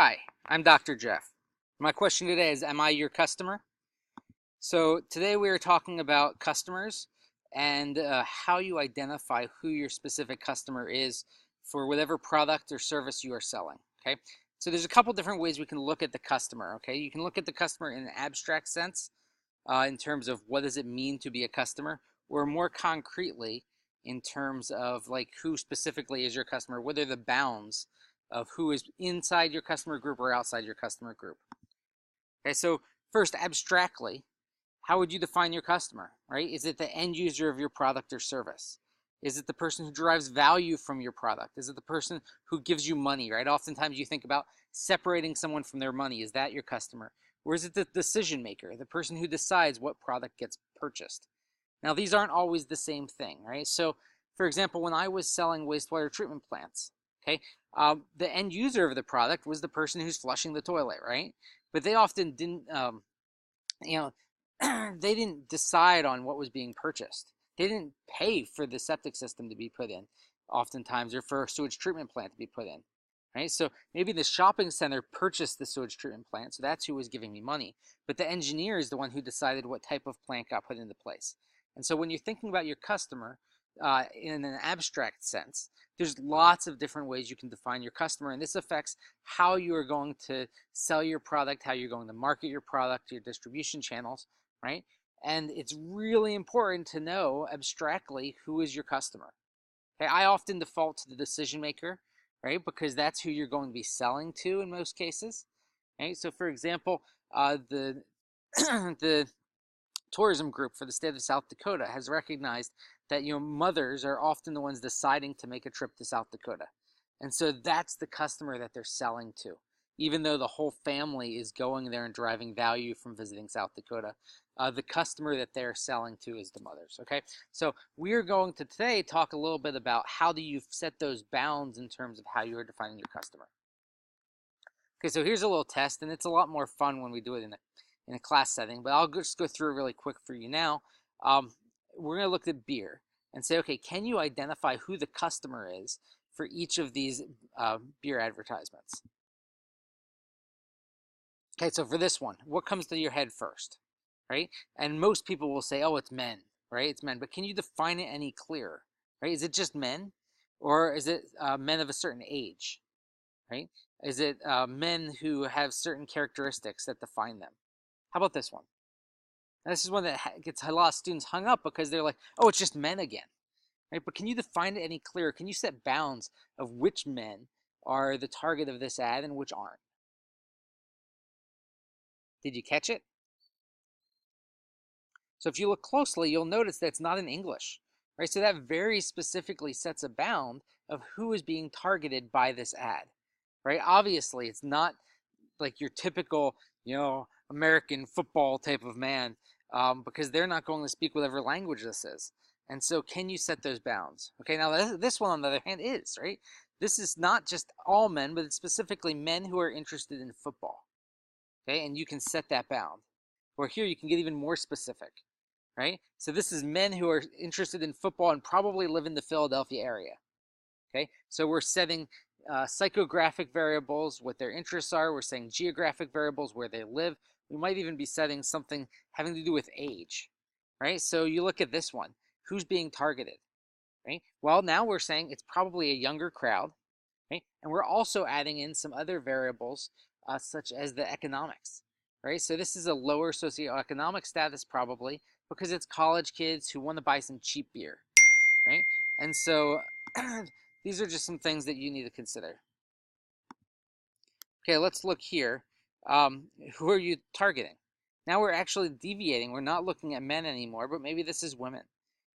Hi, I'm Dr. Jeff. My question today is, am I your customer? So today we are talking about customers and how you identify who your specific customer is for whatever product or service you are selling, okay? So there's a couple different ways we can look at the customer, okay? You can look at the customer in an abstract sense, in terms of what does it mean to be a customer, or more concretely in terms of like who specifically is your customer, what are the bounds of who is inside your customer group or outside your customer group. Okay, so first, abstractly, how would you define your customer, right? Is it the end user of your product or service? Is it the person who derives value from your product? Is it the person who gives you money, right? Oftentimes you think about separating someone from their money. Is that your customer? Or is it the decision maker, the person who decides what product gets purchased? Now, these aren't always the same thing, right? So, for example, when I was selling wastewater treatment plants, okay, the end user of the product was the person who's flushing the toilet, right? But they often didn't, you know, they didn't decide on what was being purchased. They didn't pay for the septic system to be put in, oftentimes, or for a sewage treatment plant to be put in, right? So maybe the shopping center purchased the sewage treatment plant, so that's who was giving me money. But the engineer is the one who decided what type of plant got put into place. And so when you're thinking about your customer in an abstract sense, there's lots of different ways you can define your customer, and this affects how you are going to sell your product, how you're going to market your product, your distribution channels, right? And it's really important to know abstractly who is your customer. Okay, I often default to the decision maker, right? Because that's who you're going to be selling to in most cases. Right? So, for example, the the tourism group for the state of South Dakota has recognized that mothers are often the ones deciding to make a trip to South Dakota, and so that's the customer that they're selling to. Even though the whole family is going there and deriving value from visiting South Dakota, the customer that they're selling to is the mothers. Okay, so we're going to today talk a little bit about how do you set those bounds in terms of how you are defining your customer. Okay, so here's a little test, and it's a lot more fun when we do it in a class setting, but I'll just go through it really quick for you now. We're going to look at beer and say, okay, can you identify who the customer is for each of these beer advertisements? Okay, so for this one, what comes to your head first, right? And most people will say, oh, it's men, right? It's men, but can you define it any clearer, right? Is it just men, or is it men of a certain age, right? Is it men who have certain characteristics that define them? How about this one? Now, this is one that gets a lot of students hung up because they're like, oh, it's just men again, right? But can you define it any clearer? Can you set bounds of which men are the target of this ad and which aren't? Did you catch it? So if you look closely, you'll notice that it's not in English, right? So that very specifically sets a bound of who is being targeted by this ad, right? Obviously, it's not like your typical, American football type of man, because they're not going to speak whatever language this is. And so can you set those bounds? Okay, now this one, on the other hand, is, right? This is not just all men, but it's specifically men who are interested in football. Okay, and you can set that bound. Or here you can get even more specific, right? So this is men who are interested in football and probably live in the Philadelphia area. Okay, so we're setting psychographic variables, what their interests are. We're saying geographic variables, where they live. We might even be setting something having to do with age, right? So you look at this one, who's being targeted, right? Well, now we're saying it's probably a younger crowd, right? And we're also adding in some other variables, such as the economics, right? So this is a lower socioeconomic status probably because it's college kids who want to buy some cheap beer, right? And so these are just some things that you need to consider. Okay, let's look here. Who are you targeting? Now we're actually deviating. We're not looking at men anymore, but maybe this is women,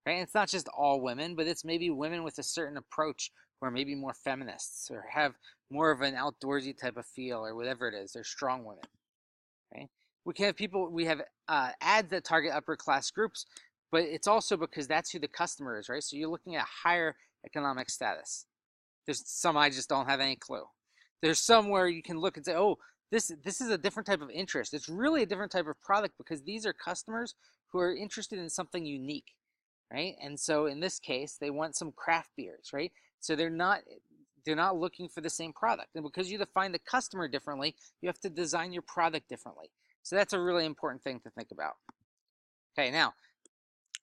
right? And it's not just all women, but it's maybe women with a certain approach who are maybe more feminists or have more of an outdoorsy type of feel or whatever it is. They're strong women, right? We have ads that target upper class groups, but it's also because that's who the customer is, right? So you're looking at higher economic status. There's some I just don't have any clue. There's some where you can look and say, oh, this is a different type of interest. It's really a different type of product because these are customers who are interested in something unique, right? And so in this case, they want some craft beers, right? So they're not they're not looking for the same product. And because you define the customer differently, you have to design your product differently. So that's a really important thing to think about. Okay, now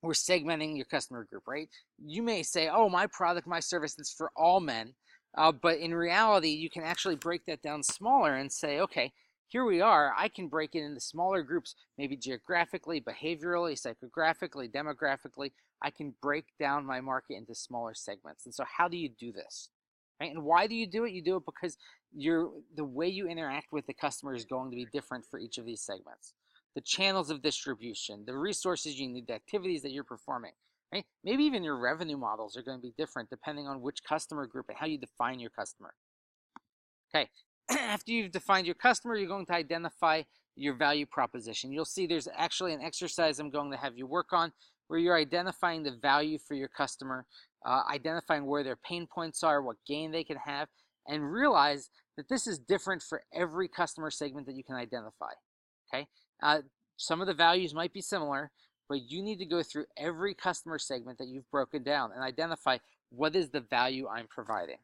we're segmenting your customer group, right? You may say, oh, my product, my service is for all men. But in reality, you can actually break that down smaller and say, okay, here we are. I can break it into smaller groups, maybe geographically, behaviorally, psychographically, demographically. I can break down my market into smaller segments. And so how do you do this? Right? And why do you do it? You do it because the way you interact with the customer is going to be different for each of these segments. The channels of distribution, the resources you need, the activities that you're performing, right? Maybe even your revenue models are going to be different depending on which customer group and how you define your customer. Okay, after you've defined your customer, you're going to identify your value proposition. You'll see there's actually an exercise I'm going to have you work on where you're identifying the value for your customer, identifying where their pain points are, what gain they can have, and realize that this is different for every customer segment that you can identify. Okay, some of the values might be similar, but you need to go through every customer segment that you've broken down and identify what is the value I'm providing.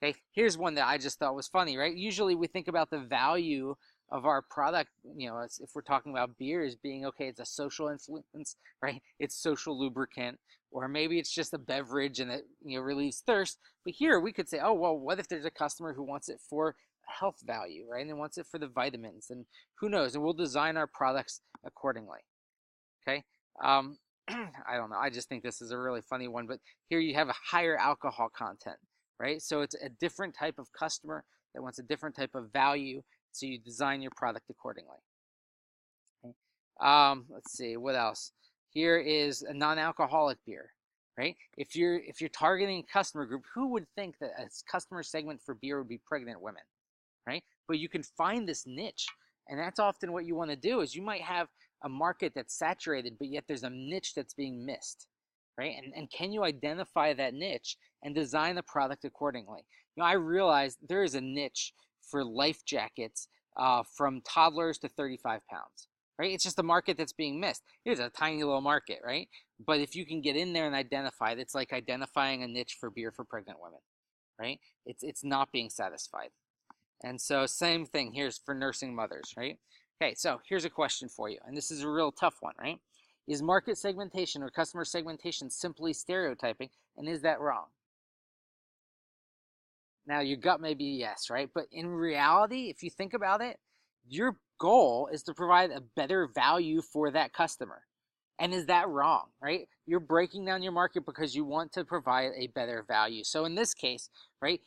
Okay, here's one that I just thought was funny, right? Usually we think about the value of our product, if we're talking about beer as being, okay, it's a social influence, right? It's social lubricant, or maybe it's just a beverage and it, relieves thirst. But here we could say, oh, well, what if there's a customer who wants it for health value, right? And wants it for the vitamins, and who knows? And we'll design our products accordingly. Okay. I don't know. I just think this is a really funny one, but here you have a higher alcohol content, right? So it's a different type of customer that wants a different type of value. So you design your product accordingly. Okay. Let's see, what else? Here is a non-alcoholic beer, right? If you're targeting a customer group, who would think that a customer segment for beer would be pregnant women, right? But you can find this niche, and that's often what you want to do. Is you might have a market that's saturated, but yet there's a niche that's being missed, right? And can you identify that niche and design the product accordingly? I realized there is a niche for life jackets from toddlers to 35 pounds, right? It's just a market that's being missed. Here's a tiny little market, right? But if you can get in there and identify it, it's like identifying a niche for beer for pregnant women, right? It's not being satisfied. And so same thing here's for nursing mothers, right? Okay, so here's a question for you, and this is a real tough one, right? Is market segmentation or customer segmentation simply stereotyping, and is that wrong? Now, your gut may be yes, right? But in reality, if you think about it, your goal is to provide a better value for that customer. And is that wrong, right? You're breaking down your market because you want to provide a better value. So in this case, right,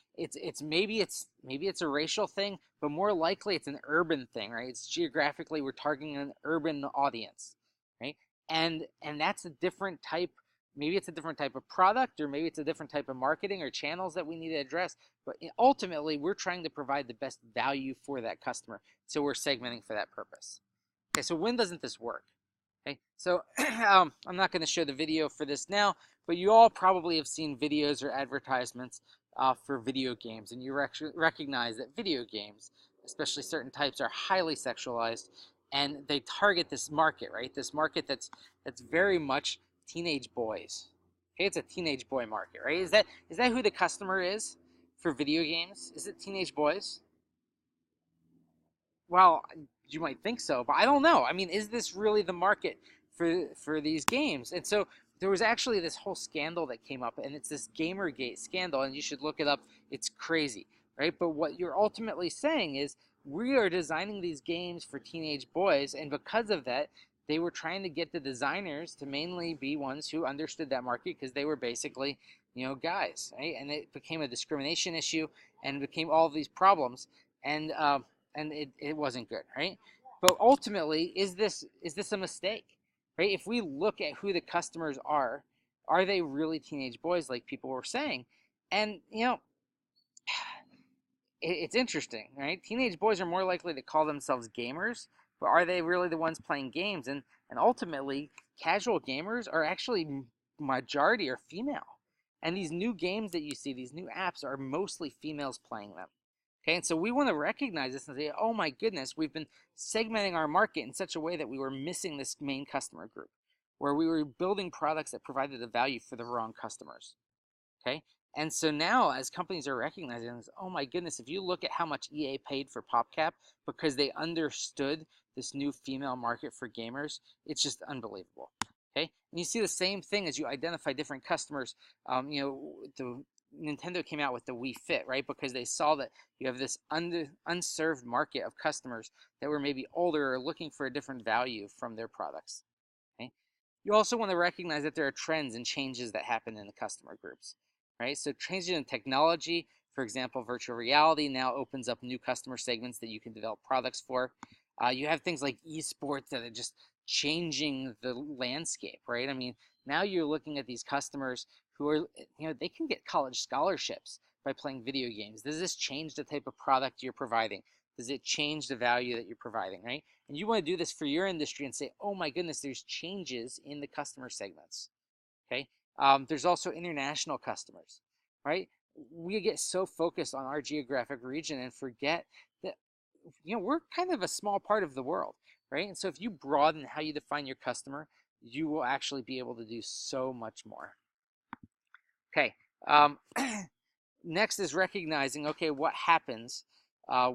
maybe it's a racial thing, but more likely it's an urban thing, right? It's geographically we're targeting an urban audience, right? And that's a different type. Maybe it's a different type of product, or maybe it's a different type of marketing or channels that we need to address. But ultimately, we're trying to provide the best value for that customer. So we're segmenting for that purpose. Okay, so when doesn't this work? Okay, so I'm not going to show the video for this now, but you all probably have seen videos or advertisements for video games, and you recognize that video games, especially certain types, are highly sexualized, and they target this market, right? This market that's very much teenage boys. Okay, it's a teenage boy market, right? Is that who the customer is for video games? Is it teenage boys? Well, you might think so, but I don't know. I mean, is this really the market for these games? And so there was actually this whole scandal that came up, and it's this Gamergate scandal, and you should look it up. It's crazy, right? But what you're ultimately saying is we are designing these games for teenage boys, and because of that, they were trying to get the designers to mainly be ones who understood that market because they were basically, guys, right? And it became a discrimination issue and became all of these problems. And it wasn't good, right? But ultimately, is this a mistake, right? If we look at who the customers are they really teenage boys like people were saying? And it's interesting, right? Teenage boys are more likely to call themselves gamers, but are they really the ones playing games? And ultimately, casual gamers are actually majority are female. And these new games that you see, these new apps, are mostly females playing them. Okay, and so we want to recognize this and say, oh my goodness, we've been segmenting our market in such a way that we were missing this main customer group, where we were building products that provided a value for the wrong customers. Okay, And so now, as companies are recognizing this, oh my goodness, if you look at how much EA paid for PopCap because they understood this new female market for gamers, it's just unbelievable. Okay, and you see the same thing as you identify different customers. The Nintendo came out with the Wii Fit, right? Because they saw that you have this unserved market of customers that were maybe older or looking for a different value from their products. Okay? You also want to recognize that there are trends and changes that happen in the customer groups, right? So changing in technology, for example, virtual reality now opens up new customer segments that you can develop products for. You have things like esports that are just changing the landscape, right? I mean, now you're looking at these customers who are, they can get college scholarships by playing video games. Does this change the type of product you're providing? Does it change the value that you're providing, right? And you want to do this for your industry and say, oh my goodness, there's changes in the customer segments, okay? There's also international customers, right? We get so focused on our geographic region and forget that, we're kind of a small part of the world, right? And so if you broaden how you define your customer, you will actually be able to do so much more. Okay, next is recognizing, okay, what happens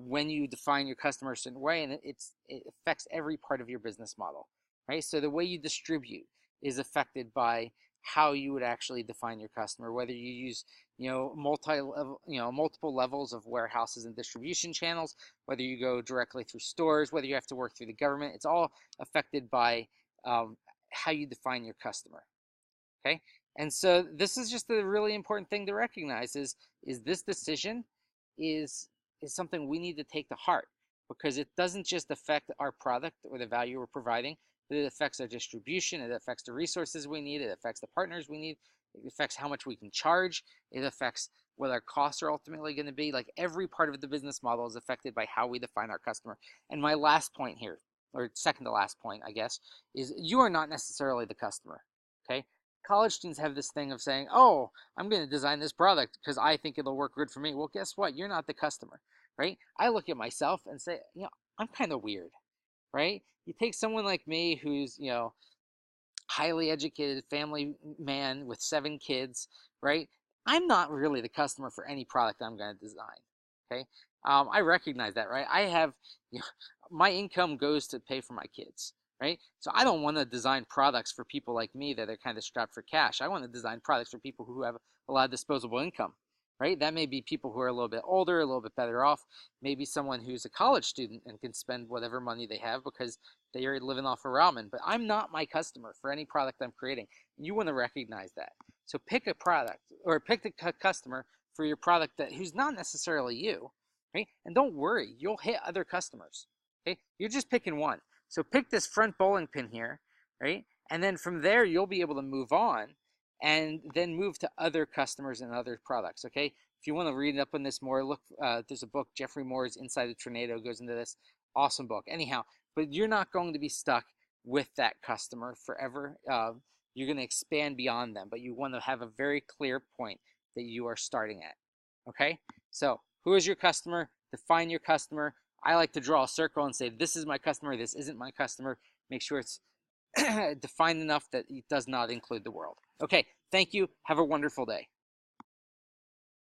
when you define your customer a certain way, and it affects every part of your business model, right? So the way you distribute is affected by how you would actually define your customer, whether you use, multiple levels of warehouses and distribution channels, whether you go directly through stores, whether you have to work through the government. It's all affected by how you define your customer. Okay, and so this is just a really important thing to recognize: is this decision is something we need to take to heart, because it doesn't just affect our product or the value we're providing, but it affects our distribution, it affects the resources we need, it affects the partners we need, it affects how much we can charge, it affects what our costs are ultimately going to be. Like, every part of the business model is affected by how we define our customer. And my last point here, or second to last point, I guess, is you are not necessarily the customer. Okay, college students have this thing of saying, oh, I'm going to design this product because I think it'll work good for me. Well, guess what? You're not the customer, right? I look at myself and say, I'm kind of weird, right? You take someone like me who's, highly educated family man with 7 kids, right? I'm not really the customer for any product I'm going to design, okay? I recognize that, right? I have, my income goes to pay for my kids, right? So I don't want to design products for people like me that are kind of strapped for cash. I want to design products for people who have a lot of disposable income, right? That may be people who are a little bit older, a little bit better off, maybe someone who's a college student and can spend whatever money they have because they are living off of ramen. But I'm not my customer for any product I'm creating. You want to recognize that. So pick a product, or pick the customer for your product who's not necessarily you, right? And don't worry, you'll hit other customers, okay? You're just picking one. So pick this front bowling pin here, right? And then from there, you'll be able to move on and then move to other customers and other products, okay? If you want to read up on this more, look, there's a book, Jeffrey Moore's Inside the Tornado, goes into this. Awesome book. Anyhow, but you're not going to be stuck with that customer forever. You're going to expand beyond them, but you want to have a very clear point that you are starting at, okay? So who is your customer? Define your customer. I like to draw a circle and say, this is my customer, this isn't my customer. Make sure it's defined enough that it does not include the world. Okay, thank you. Have a wonderful day.